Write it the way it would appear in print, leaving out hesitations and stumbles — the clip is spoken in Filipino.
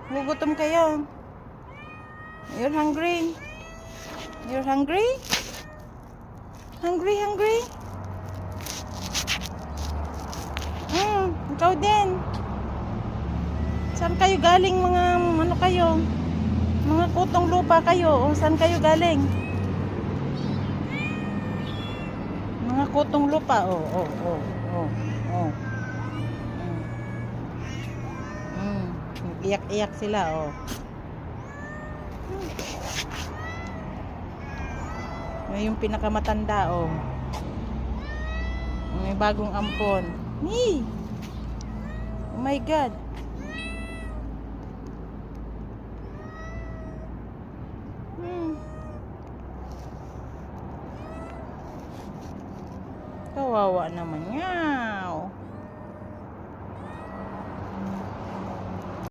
Gugutom kayo. You're hungry? You're hungry? Hungry? Ikaw din. Saan kayo galing mga ano kayo? Mga kutong lupa kayo. O saan kayo galing? Mga kutong lupa. Oh. Iyak-iyak sila, oh. Yung pinakamatanda, oh. May bagong ampon. Hey! Oh my God. Kawawa naman yan.